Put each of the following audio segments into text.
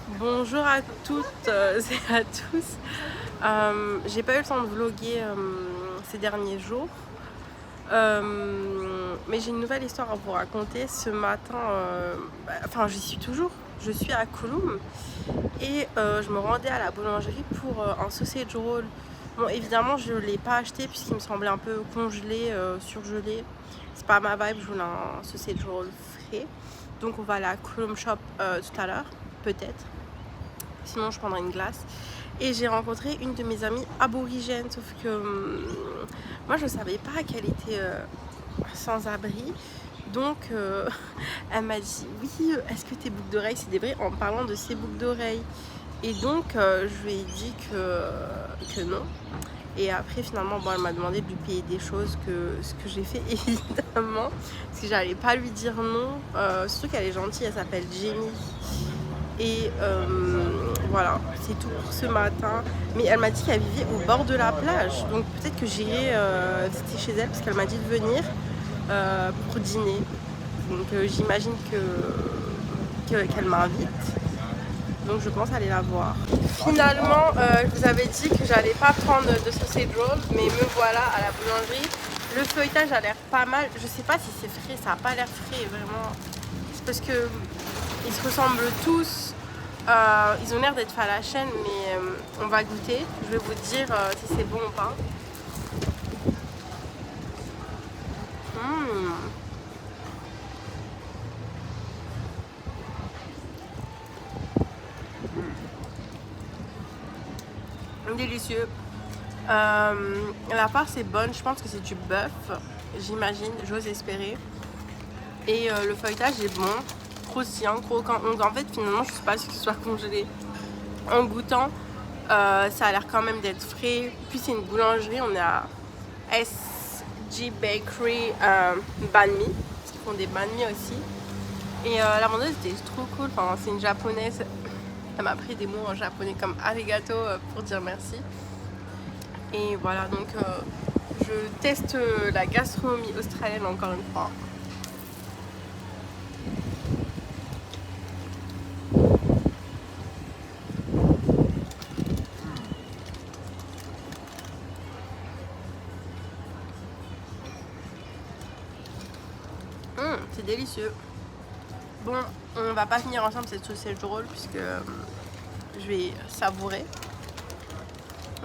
Bonjour à toutes et à tous. J'ai pas eu le temps de vlogger ces derniers jours. Mais j'ai une nouvelle histoire à vous raconter. Ce matin, enfin j'y suis toujours. Je suis à Kouloum et je me rendais à la boulangerie pour un sausage roll. Bon, évidemment, je l'ai pas acheté puisqu'il me semblait un peu congelé, surgelé. C'est pas ma vibe, je voulais un sausage roll frais. Donc on va aller à Kouloum Shop tout à l'heure, peut-être. Sinon je prendrai une glace. Et j'ai rencontré une de mes amies aborigènes, sauf que moi je savais pas qu'elle était sans abri. Donc elle m'a dit oui, est-ce que tes boucles d'oreilles c'est des vrais, en parlant de ses boucles d'oreilles. Et donc je lui ai dit que non. Et après finalement bon, elle m'a demandé de lui payer des choses, ce que j'ai fait évidemment, parce que j'allais pas lui dire non. Surtout qu'elle est gentille, elle s'appelle Jamie. Et voilà, c'est tout pour ce matin. Mais elle m'a dit qu'elle vivait au bord de la plage. Donc peut-être que j'irai visiter chez elle parce qu'elle m'a dit de venir pour dîner. Donc j'imagine qu'elle m'invite. Donc je pense aller la voir. Finalement, je vous avais dit que j'allais pas prendre de sausage roll, mais me voilà à la boulangerie. Le feuilletage a l'air pas mal. Je sais pas si c'est frais, ça a pas l'air frais vraiment. C'est parce que ils se ressemblent tous. Ils ont l'air d'être faits à la chaîne, mais on va goûter. Je vais vous dire si c'est bon ou pas. Délicieux. La farce est bonne, je pense que c'est du bœuf, j'imagine, j'ose espérer. Et le feuilletage est bon, croustillant, croquant. Donc en fait, finalement, je ne sais pas si ce soit congelé. En goûtant, ça a l'air quand même d'être frais. Puis c'est une boulangerie, on est à SG Bakery Banh Mi, parce qu'ils font des banh mi aussi. Et la vendeuse était trop cool, enfin, c'est une japonaise. Elle m'a appris des mots en japonais comme arigato pour dire merci. Et voilà, donc je teste la gastronomie australienne encore une fois. C'est délicieux. Bon, on va pas finir ensemble cette sausage roll puisque je vais savourer.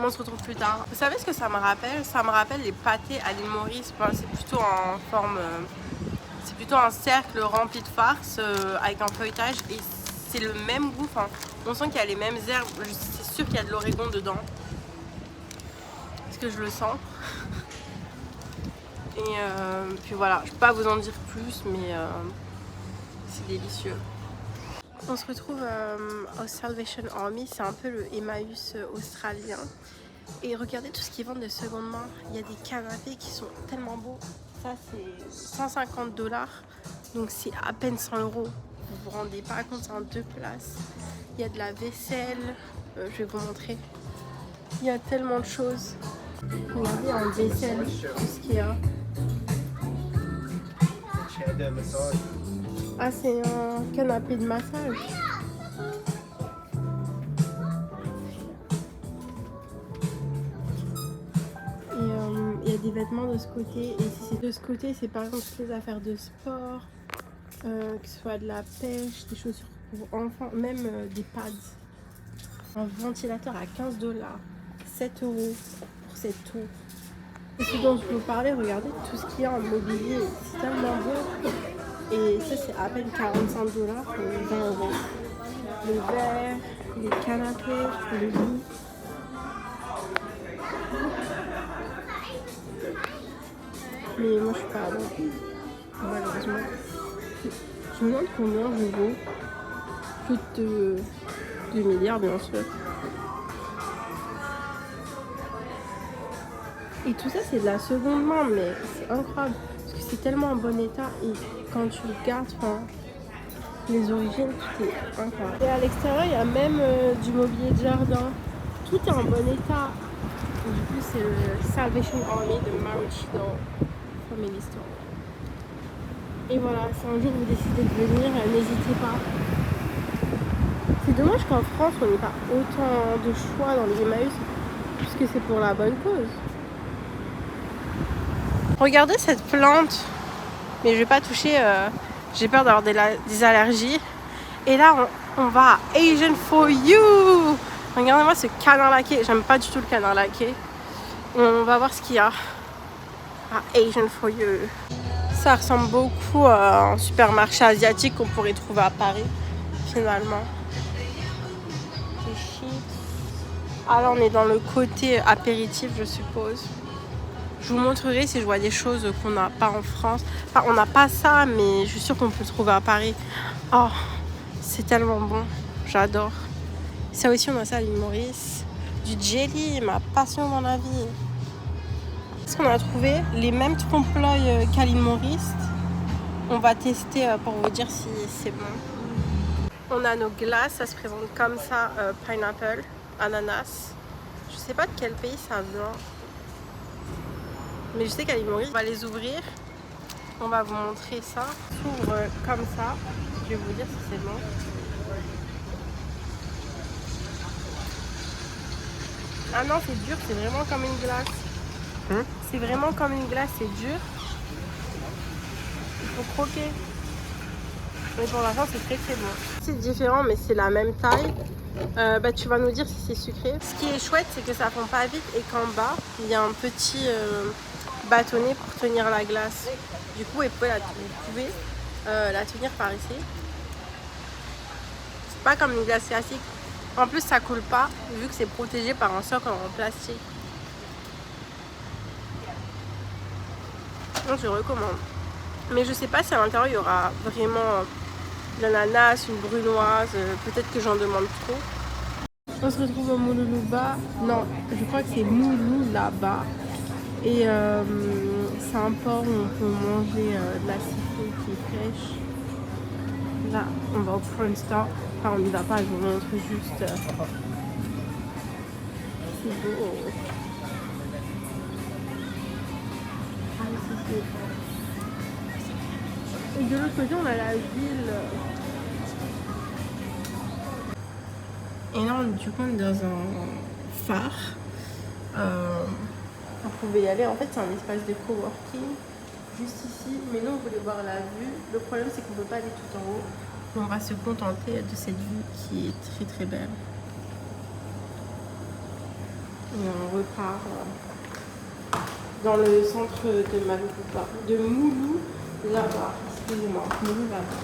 On se retrouve plus tard. Vous savez ce que ça me rappelle? Ça me rappelle les pâtés à l'île Maurice. Enfin, c'est plutôt en forme... c'est plutôt un cercle rempli de farce avec un feuilletage. Et c'est le même goût. Enfin, on sent qu'il y a les mêmes herbes. C'est sûr qu'il y a de l'origan dedans. Parce que je le sens. Et puis voilà, je peux pas vous en dire plus, mais c'est délicieux. On se retrouve au Salvation Army, c'est un peu le Emmaüs australien. Et regardez tout ce qu'ils vendent de seconde main. Il y a des canapés qui sont tellement beaux. Ça c'est 150 $, donc c'est à peine 100 €. Vous vous rendez pas compte, c'est en 2 places. Il y a de la vaisselle, je vais vous montrer. Il y a tellement de choses. Regardez en vaisselle, tout ce qu'il y a. Ah, c'est un canapé de massage. Et il y a des vêtements de ce côté. Et si c'est de ce côté, c'est par exemple toutes les affaires de sport, que ce soit de la pêche, des chaussures pour enfants, même des pads. Un ventilateur à 15 $, 7 € pour cette tour. Et ce dont je vous parlais, regardez tout ce qu'il y a en mobilier, c'est tellement beau. Et ça, c'est à peine 45 $, 20 €. Les verres, les canapés, les lits. Mais moi, je suis pas bon, malheureusement. Je me demande combien je vaux. Plus de 2 milliards, bien sûr. Et tout ça, c'est de la seconde main, mais c'est incroyable. Parce que c'est tellement en bon état. Et quand tu le gardes, enfin, les origines, tout est incroyable. Et à l'extérieur, il y a même du mobilier de jardin. Tout est en bon état. Et du coup, c'est le Salvation Army de Maroochydore Family Store. Et voilà, si un jour vous décidez de venir, n'hésitez pas. C'est dommage qu'en France, on n'ait pas autant de choix dans les Emmaüs, puisque c'est pour la bonne cause. Regardez cette plante, mais je vais pas toucher, j'ai peur d'avoir des allergies. Et là, on va à Asian for You. Regardez-moi ce canard laqué, j'aime pas du tout le canard laqué. On va voir ce qu'il y a à Asian for You. Ça ressemble beaucoup à un supermarché asiatique qu'on pourrait trouver à Paris, finalement. C'est chic. Ah là, on est dans le côté apéritif, je suppose. Je vous montrerai si je vois des choses qu'on n'a pas en France. Enfin, on n'a pas ça, mais je suis sûre qu'on peut le trouver à Paris. Oh, c'est tellement bon. J'adore. Ça aussi, on a ça à l'île Maurice. Du jelly, ma passion dans la vie. Est-ce qu'on a trouvé les mêmes trompe-l'œil qu'à l'île Maurice? On va tester pour vous dire si c'est bon. On a nos glaces, ça se présente comme ça, pineapple, ananas. Je sais pas de quel pays ça vient. Mais je sais qu'à l'île Maurice, on va les ouvrir. On va vous montrer ça. Ça s'ouvre comme ça. Je vais vous dire si c'est bon. Ah non, c'est dur, c'est vraiment comme une glace. C'est vraiment comme une glace, c'est dur. Il faut croquer. Mais pour l'instant, c'est très très bon. C'est différent, mais c'est la même taille. Tu vas nous dire si c'est sucré. Ce qui est chouette, c'est que ça fond pas vite et qu'en bas, il y a un petit bâtonnet pour tenir la glace. Du coup, vous pouvez la tenir par ici. C'est pas comme une glace classique. En plus, ça coule pas, vu que c'est protégé par un socle en plastique. Donc, je recommande. Mais je sais pas si à l'intérieur, il y aura vraiment de l'ananas, une brunoise. Peut-être que j'en demande trop. On se retrouve au Mouloulouba. Non, je crois que c'est Moulou là-bas. Et c'est un port où on peut manger de la seafood qui est fraîche. Là, on va au Prawn Star. Enfin, on n'y va pas, je vous montre juste. C'est beau. Et de l'autre côté, on a la ville. Et là, du coup, on est dans un phare. Vous pouvez y aller. En fait, c'est un espace de coworking juste ici. Mais nous, on voulait voir la vue. Le problème, c'est qu'on ne peut pas aller tout en haut. On va se contenter de cette vue qui est très très belle. Et on repart dans le centre de Moulou là-bas. Excusez-moi, Moulou là-bas.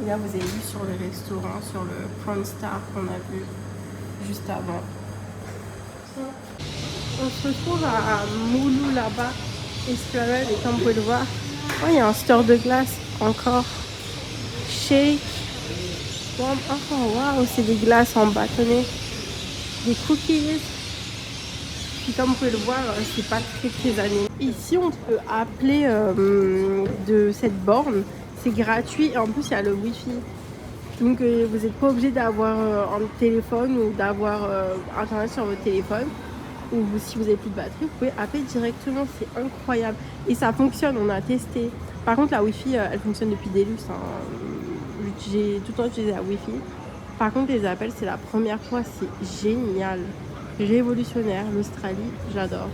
Et là, vous avez vu sur le restaurant, sur le Prawn Star qu'on a vu juste avant. On se retrouve à Moulou là-bas, Esplanade, et comme vous pouvez le voir, oh, il y a un store de glace encore. Shake. Oh waouh, c'est des glaces en bâtonnet. Des cookies. Puis comme vous pouvez le voir, c'est pas très très animé. Ici, on peut appeler de cette borne. C'est gratuit et en plus, il y a le Wi-Fi. Donc, vous n'êtes pas obligé d'avoir un téléphone ou d'avoir Internet sur votre téléphone. Ou si vous n'avez plus de batterie, vous pouvez appeler directement. C'est incroyable. Et ça fonctionne, on a testé. Par contre, la Wi-Fi, elle fonctionne depuis des lustres. J'ai tout le temps utilisé la Wi-Fi. Par contre, les appels, c'est la première fois. C'est génial. Révolutionnaire. L'Australie, j'adore.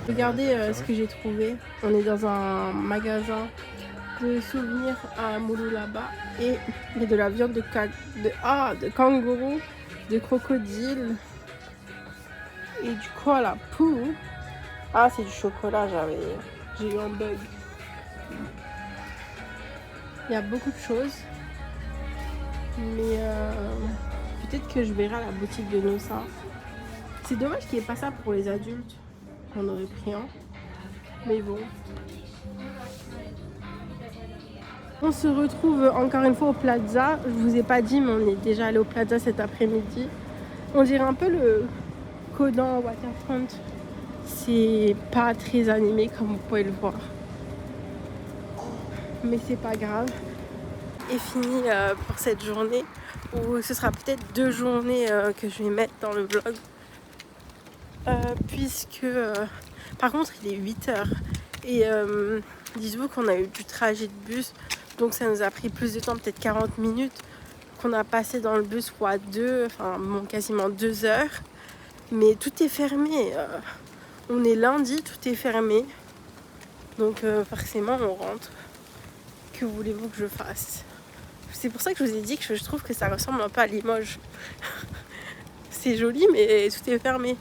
Regardez ce que j'ai trouvé. On est dans un magasin de souvenirs à Moulou là-bas. Et il y a de la viande de kangourou, de crocodile et du koala pou. Ah, c'est du chocolat, j'ai eu un bug. Il y a beaucoup de choses. Mais peut-être que je verrai à la boutique de Nossa. C'est dommage qu'il n'y ait pas ça pour les adultes. On aurait pris un. Mais bon. On se retrouve encore une fois au Plaza. Je vous ai pas dit, mais on est déjà allé au Plaza cet après-midi. On dirait un peu le Codan Waterfront. C'est pas très animé comme vous pouvez le voir. Mais c'est pas grave. Et fini pour cette journée. Ou ce sera peut-être 2 journées que je vais mettre dans le vlog. Puisque par contre il est 8h. Et dites-vous qu'on a eu du trajet de bus Donc ça nous a pris plus de temps, peut-être 40 minutes qu'on a passé dans le bus fois 2, enfin bon, quasiment 2 heures. Mais tout est fermé. On est lundi, tout est fermé. Donc forcément on rentre. Que voulez-vous que je fasse? C'est pour ça que je vous ai dit que je trouve que ça ressemble un peu à Limoges. C'est joli mais tout est fermé.